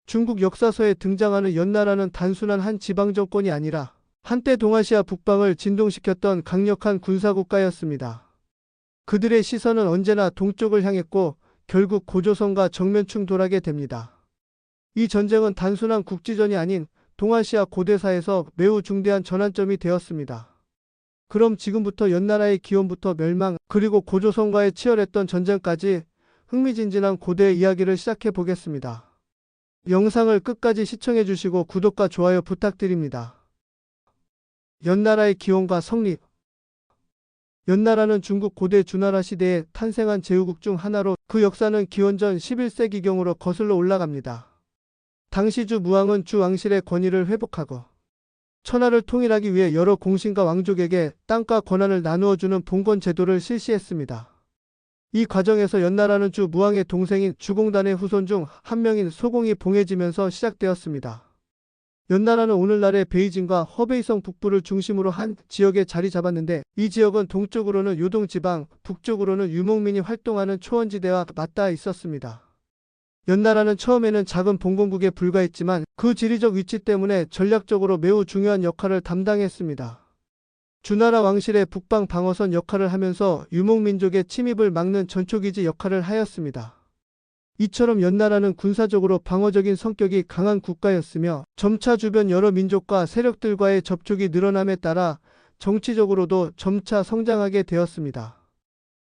중국 역사서에 등장하는 연나라는 단순한 한 지방정권이 아니라 한때 동아시아 북방을 진동시켰던 강력한 군사국가였습니다. 그들의 시선은 언제나 동쪽을 향했고 결국 고조선과 정면 충돌하게 됩니다. 이 전쟁은 단순한 국지전이 아닌 동아시아 고대사에서 매우 중대한 전환점이 되었습니다. 그럼 지금부터 연나라의 기원부터 멸망, 그리고 고조선과의 치열했던 전쟁까지 흥미진진한 고대 이야기를 시작해 보겠습니다. 영상을 끝까지 시청해 주시고 구독과 좋아요 부탁드립니다. 연나라의 기원과 성립. 연나라는 중국 고대 주나라 시대에 탄생한 제후국 중 하나로 그 역사는 기원전 11세기경으로 거슬러 올라갑니다. 당시 주 무왕은 주 왕실의 권위를 회복하고 천하를 통일하기 위해 여러 공신과 왕족에게 땅과 권한을 나누어주는 봉건 제도를 실시했습니다. 이 과정에서 연나라는 주 무왕의 동생인 주공단의 후손 중 한 명인 소공이 봉해지면서 시작되었습니다. 연나라는 오늘날의 베이징과 허베이성 북부를 중심으로 한 지역에 자리 잡았는데, 이 지역은 동쪽으로는 요동지방, 북쪽으로는 유목민이 활동하는 초원지대와 맞닿아 있었습니다. 연나라는 처음에는 작은 봉건국에 불과했지만 그 지리적 위치 때문에 전략적으로 매우 중요한 역할을 담당했습니다. 주나라 왕실의 북방 방어선 역할을 하면서 유목민족의 침입을 막는 전초기지 역할을 하였습니다. 이처럼 연나라는 군사적으로 방어적인 성격이 강한 국가였으며 점차 주변 여러 민족과 세력들과의 접촉이 늘어남에 따라 정치적으로도 점차 성장하게 되었습니다.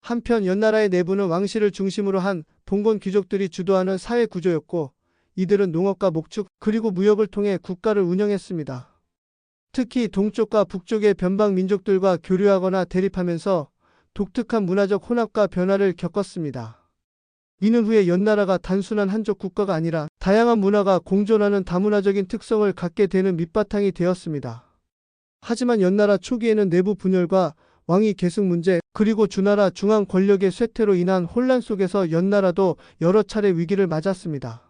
한편 연나라의 내부는 왕실을 중심으로 한 봉건 귀족들이 주도하는 사회 구조였고, 이들은 농업과 목축 그리고 무역을 통해 국가를 운영했습니다. 특히 동쪽과 북쪽의 변방 민족들과 교류하거나 대립하면서 독특한 문화적 혼합과 변화를 겪었습니다. 이는 후에 연나라가 단순한 한족 국가가 아니라 다양한 문화가 공존하는 다문화적인 특성을 갖게 되는 밑바탕이 되었습니다. 하지만 연나라 초기에는 내부 분열과 왕위 계승 문제, 그리고 주나라 중앙 권력의 쇠퇴로 인한 혼란 속에서 연나라도 여러 차례 위기를 맞았습니다.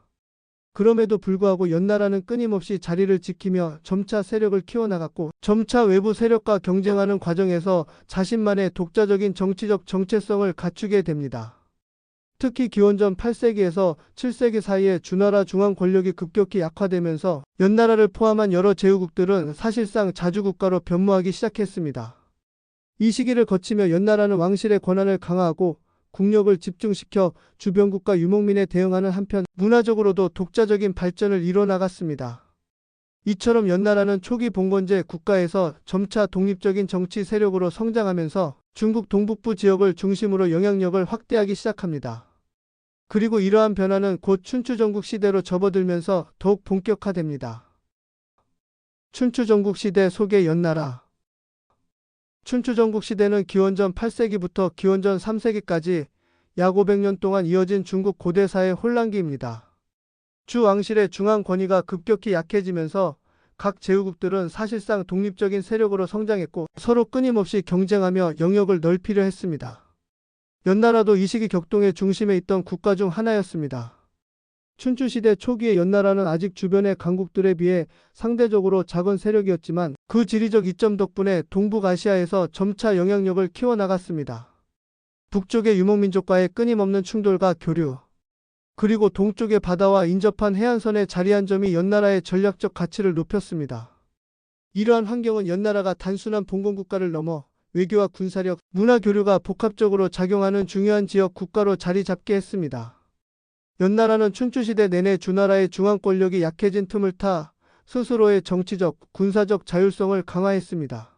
그럼에도 불구하고 연나라는 끊임없이 자리를 지키며 점차 세력을 키워나갔고, 점차 외부 세력과 경쟁하는 과정에서 자신만의 독자적인 정치적 정체성을 갖추게 됩니다. 특히 기원전 8세기에서 7세기 사이에 주나라 중앙 권력이 급격히 약화되면서 연나라를 포함한 여러 제후국들은 사실상 자주국가로 변모하기 시작했습니다. 이 시기를 거치며 연나라는 왕실의 권한을 강화하고 국력을 집중시켜 주변국과 유목민에 대응하는 한편 문화적으로도 독자적인 발전을 이뤄나갔습니다. 이처럼 연나라는 초기 봉건제 국가에서 점차 독립적인 정치 세력으로 성장하면서 중국 동북부 지역을 중심으로 영향력을 확대하기 시작합니다. 그리고 이러한 변화는 곧 춘추전국 시대로 접어들면서 더욱 본격화됩니다. 춘추전국 시대 소개. 연나라. 춘추전국 시대는 기원전 8세기부터 기원전 3세기까지 약 500년 동안 이어진 중국 고대사의 혼란기입니다. 주 왕실의 중앙 권위가 급격히 약해지면서 각 제후국들은 사실상 독립적인 세력으로 성장했고 서로 끊임없이 경쟁하며 영역을 넓히려 했습니다. 연나라도 이 시기 격동의 중심에 있던 국가 중 하나였습니다. 춘추시대 초기의 연나라는 아직 주변의 강국들에 비해 상대적으로 작은 세력이었지만 그 지리적 이점 덕분에 동북아시아에서 점차 영향력을 키워나갔습니다. 북쪽의 유목민족과의 끊임없는 충돌과 교류, 그리고 동쪽의 바다와 인접한 해안선에 자리한 점이 연나라의 전략적 가치를 높였습니다. 이러한 환경은 연나라가 단순한 봉건국가를 넘어 외교와 군사력, 문화 교류가 복합적으로 작용하는 중요한 지역 국가로 자리 잡게 했습니다. 연나라는 춘추시대 내내 주나라의 중앙 권력이 약해진 틈을 타 스스로의 정치적, 군사적 자율성을 강화했습니다.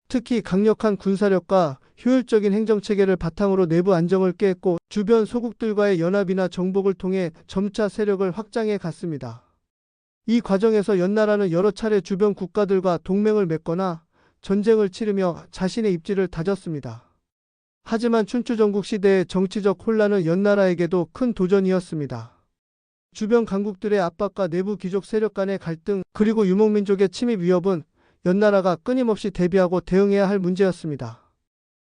특히 강력한 군사력과 효율적인 행정체계를 바탕으로 내부 안정을 꾀했고 주변 소국들과의 연합이나 정복을 통해 점차 세력을 확장해 갔습니다. 이 과정에서 연나라는 여러 차례 주변 국가들과 동맹을 맺거나 전쟁을 치르며 자신의 입지를 다졌습니다. 하지만 춘추전국 시대의 정치적 혼란은 연나라에게도 큰 도전이었습니다. 주변 강국들의 압박과 내부 귀족 세력 간의 갈등, 그리고 유목민족의 침입 위협은 연나라가 끊임없이 대비하고 대응해야 할 문제였습니다.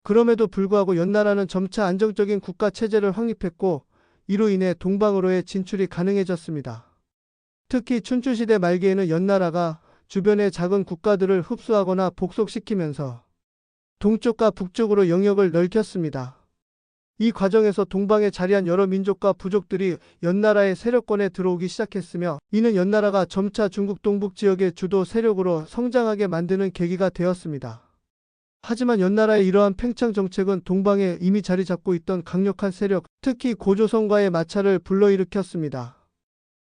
그럼에도 불구하고 연나라는 점차 안정적인 국가 체제를 확립했고 이로 인해 동방으로의 진출이 가능해졌습니다. 특히 춘추시대 말기에는 연나라가 주변의 작은 국가들을 흡수하거나 복속시키면서 동쪽과 북쪽으로 영역을 넓혔습니다. 이 과정에서 동방에 자리한 여러 민족과 부족들이 연나라의 세력권에 들어오기 시작했으며, 이는 연나라가 점차 중국 동북 지역의 주도 세력으로 성장하게 만드는 계기가 되었습니다. 하지만 연나라의 이러한 팽창 정책은 동방에 이미 자리 잡고 있던 강력한 세력, 특히 고조선과의 마찰을 불러일으켰습니다.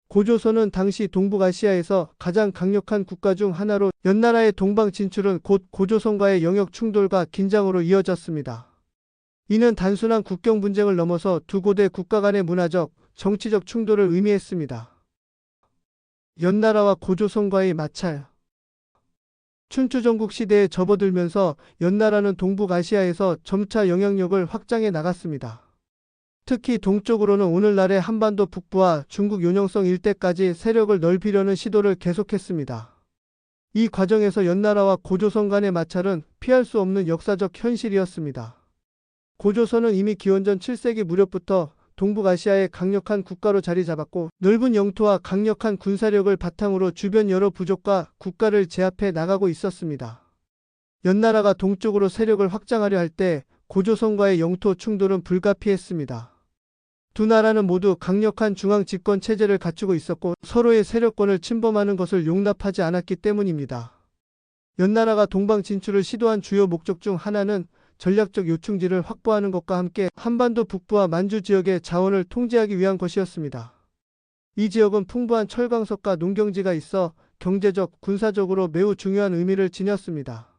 고조선은 당시 동북아시아에서 가장 강력한 국가 중 하나로, 연나라의 동방 진출은 곧 고조선과의 영역 충돌과 긴장으로 이어졌습니다. 이는 단순한 국경 분쟁을 넘어서 두 고대 국가 간의 문화적, 정치적 충돌을 의미했습니다. 연나라와 고조선과의 마찰. 춘추 전국 시대에 접어들면서 연나라는 동북아시아에서 점차 영향력을 확장해 나갔습니다. 특히 동쪽으로는 오늘날의 한반도 북부와 중국 요령성 일대까지 세력을 넓히려는 시도를 계속했습니다. 이 과정에서 연나라와 고조선 간의 마찰은 피할 수 없는 역사적 현실이었습니다. 고조선은 이미 기원전 7세기 무렵부터 동북아시아의 강력한 국가로 자리 잡았고, 넓은 영토와 강력한 군사력을 바탕으로 주변 여러 부족과 국가를 제압해 나가고 있었습니다. 연나라가 동쪽으로 세력을 확장하려 할 때 고조선과의 영토 충돌은 불가피했습니다. 두 나라는 모두 강력한 중앙 집권 체제를 갖추고 있었고, 서로의 세력권을 침범하는 것을 용납하지 않았기 때문입니다. 연나라가 동방 진출을 시도한 주요 목적 중 하나는 전략적 요충지를 확보하는 것과 함께 한반도 북부와 만주 지역의 자원을 통제하기 위한 것이었습니다. 이 지역은 풍부한 철광석과 농경지가 있어 경제적, 군사적으로 매우 중요한 의미를 지녔습니다.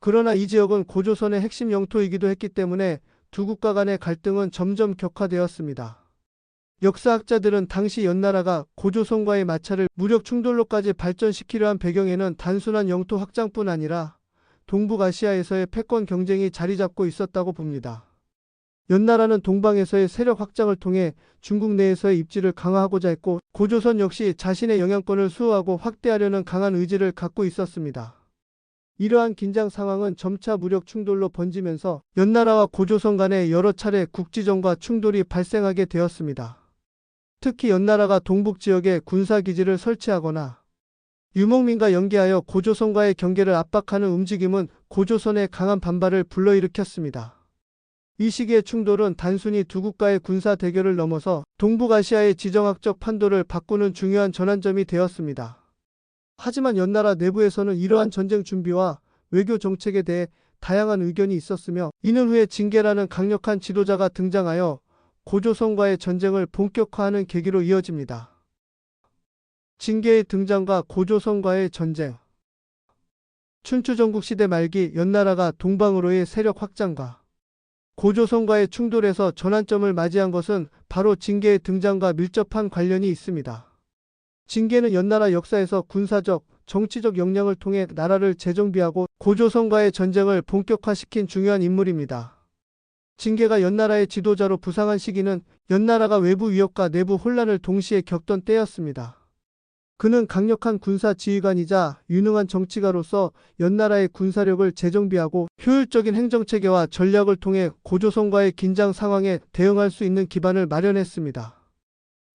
그러나 이 지역은 고조선의 핵심 영토이기도 했기 때문에 두 국가 간의 갈등은 점점 격화되었습니다. 역사학자들은 당시 연나라가 고조선과의 마찰을 무력 충돌로까지 발전시키려 한 배경에는 단순한 영토 확장뿐 아니라 동북아시아에서의 패권 경쟁이 자리 잡고 있었다고 봅니다. 연나라는 동방에서의 세력 확장을 통해 중국 내에서의 입지를 강화하고자 했고, 고조선 역시 자신의 영향권을 수호하고 확대하려는 강한 의지를 갖고 있었습니다. 이러한 긴장 상황은 점차 무력 충돌로 번지면서 연나라와 고조선 간에 여러 차례 국지전과 충돌이 발생하게 되었습니다. 특히 연나라가 동북 지역에 군사기지를 설치하거나 유목민과 연계하여 고조선과의 경계를 압박하는 움직임은 고조선의 강한 반발을 불러일으켰습니다. 이 시기의 충돌은 단순히 두 국가의 군사 대결을 넘어서 동북아시아의 지정학적 판도를 바꾸는 중요한 전환점이 되었습니다. 하지만 연나라 내부에서는 이러한 전쟁 준비와 외교 정책에 대해 다양한 의견이 있었으며, 이는 후에 징계라는 강력한 지도자가 등장하여 고조선과의 전쟁을 본격화하는 계기로 이어집니다. 징계의 등장과 고조선과의 전쟁. 춘추 전국 시대 말기 연나라가 동방으로의 세력 확장과 고조선과의 충돌에서 전환점을 맞이한 것은 바로 징계의 등장과 밀접한 관련이 있습니다. 징계는 연나라 역사에서 군사적, 정치적 역량을 통해 나라를 재정비하고 고조선과의 전쟁을 본격화시킨 중요한 인물입니다. 징계가 연나라의 지도자로 부상한 시기는 연나라가 외부 위협과 내부 혼란을 동시에 겪던 때였습니다. 그는 강력한 군사 지휘관이자 유능한 정치가로서 연나라의 군사력을 재정비하고 효율적인 행정체계와 전략을 통해 고조선과의 긴장 상황에 대응할 수 있는 기반을 마련했습니다.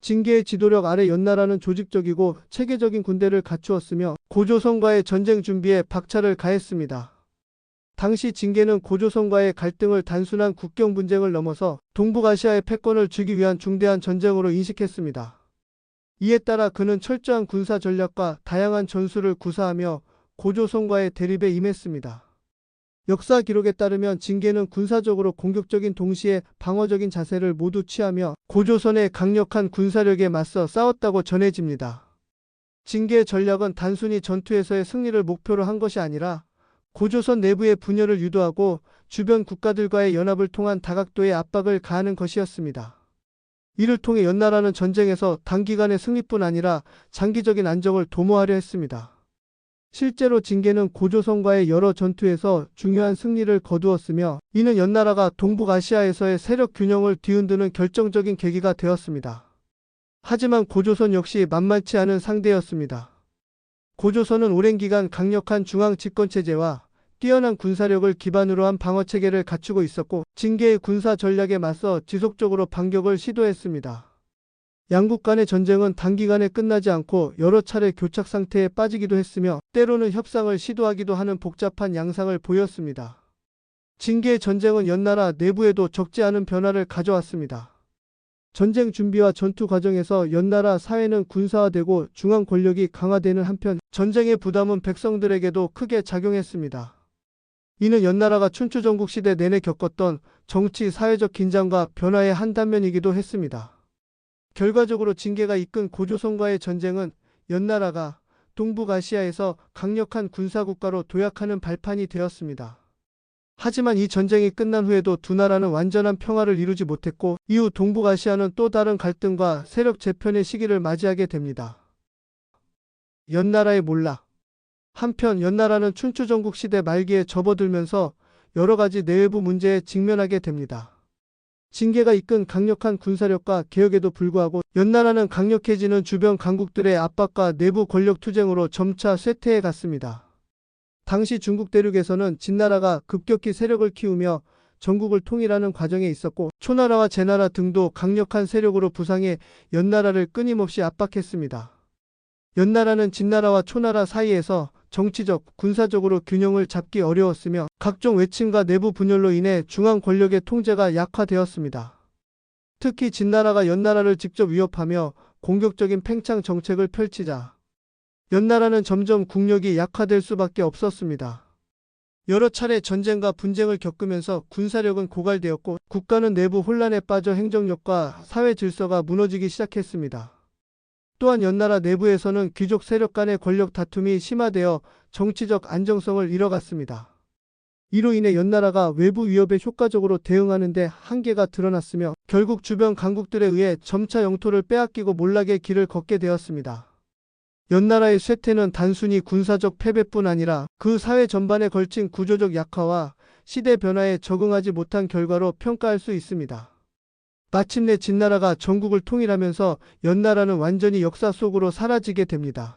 징계의 지도력 아래 연나라는 조직적이고 체계적인 군대를 갖추었으며 고조선과의 전쟁 준비에 박차를 가했습니다. 당시 징계는 고조선과의 갈등을 단순한 국경 분쟁을 넘어서 동북아시아의 패권을 쥐기 위한 중대한 전쟁으로 인식했습니다. 이에 따라 그는 철저한 군사 전략과 다양한 전술을 구사하며 고조선과의 대립에 임했습니다. 역사 기록에 따르면 징계는 군사적으로 공격적인 동시에 방어적인 자세를 모두 취하며 고조선의 강력한 군사력에 맞서 싸웠다고 전해집니다. 징계의 전략은 단순히 전투에서의 승리를 목표로 한 것이 아니라 고조선 내부의 분열을 유도하고 주변 국가들과의 연합을 통한 다각도의 압박을 가하는 것이었습니다. 이를 통해 연나라는 전쟁에서 단기간의 승리뿐 아니라 장기적인 안정을 도모하려 했습니다. 실제로 징계는 고조선과의 여러 전투에서 중요한 승리를 거두었으며, 이는 연나라가 동북아시아에서의 세력 균형을 뒤흔드는 결정적인 계기가 되었습니다. 하지만 고조선 역시 만만치 않은 상대였습니다. 고조선은 오랜 기간 강력한 중앙 집권체제와 뛰어난 군사력을 기반으로 한 방어체계를 갖추고 있었고, 징계의 군사 전략에 맞서 지속적으로 반격을 시도했습니다. 양국 간의 전쟁은 단기간에 끝나지 않고 여러 차례 교착 상태에 빠지기도 했으며, 때로는 협상을 시도하기도 하는 복잡한 양상을 보였습니다. 징계의 전쟁은 연나라 내부에도 적지 않은 변화를 가져왔습니다. 전쟁 준비와 전투 과정에서 연나라 사회는 군사화되고 중앙 권력이 강화되는 한편 전쟁의 부담은 백성들에게도 크게 작용했습니다. 이는 연나라가 춘추 전국 시대 내내 겪었던 정치, 사회적 긴장과 변화의 한 단면이기도 했습니다. 결과적으로 징계가 이끈 고조선과의 전쟁은 연나라가 동북아시아에서 강력한 군사국가로 도약하는 발판이 되었습니다. 하지만 이 전쟁이 끝난 후에도 두 나라는 완전한 평화를 이루지 못했고 이후 동북아시아는 또 다른 갈등과 세력 재편의 시기를 맞이하게 됩니다. 연나라의 몰락. 한편 연나라는 춘추 전국 시대 말기에 접어들면서 여러 가지 내외부 문제에 직면하게 됩니다. 징계가 이끈 강력한 군사력과 개혁에도 불구하고 연나라는 강력해지는 주변 강국들의 압박과 내부 권력 투쟁으로 점차 쇠퇴해 갔습니다. 당시 중국 대륙에서는 진나라가 급격히 세력을 키우며 전국을 통일하는 과정에 있었고 초나라와 제나라 등도 강력한 세력으로 부상해 연나라를 끊임없이 압박했습니다. 연나라는 진나라와 초나라 사이에서 정치적, 군사적으로 균형을 잡기 어려웠으며 각종 외침과 내부 분열로 인해 중앙 권력의 통제가 약화되었습니다. 특히 진나라가 연나라를 직접 위협하며 공격적인 팽창 정책을 펼치자 연나라는 점점 국력이 약화될 수밖에 없었습니다. 여러 차례 전쟁과 분쟁을 겪으면서 군사력은 고갈되었고 국가는 내부 혼란에 빠져 행정력과 사회 질서가 무너지기 시작했습니다. 또한 연나라 내부에서는 귀족 세력 간의 권력 다툼이 심화되어 정치적 안정성을 잃어갔습니다. 이로 인해 연나라가 외부 위협에 효과적으로 대응하는 데 한계가 드러났으며 결국 주변 강국들에 의해 점차 영토를 빼앗기고 몰락의 길을 걷게 되었습니다. 연나라의 쇠퇴는 단순히 군사적 패배뿐 아니라 그 사회 전반에 걸친 구조적 약화와 시대 변화에 적응하지 못한 결과로 평가할 수 있습니다. 마침내 진나라가 전국을 통일하면서 연나라는 완전히 역사 속으로 사라지게 됩니다.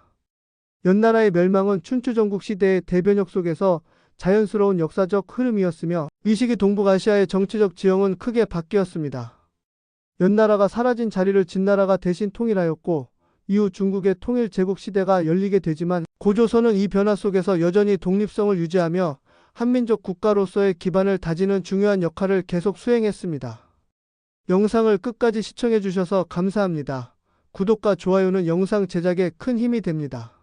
연나라의 멸망은 춘추 전국 시대의 대변혁 속에서 자연스러운 역사적 흐름이었으며 이 시기 동북아시아의 정치적 지형은 크게 바뀌었습니다. 연나라가 사라진 자리를 진나라가 대신 통일하였고 이후 중국의 통일 제국 시대가 열리게 되지만 고조선은 이 변화 속에서 여전히 독립성을 유지하며 한민족 국가로서의 기반을 다지는 중요한 역할을 계속 수행했습니다. 영상을 끝까지 시청해 주셔서 감사합니다. 구독과 좋아요는 영상 제작에 큰 힘이 됩니다.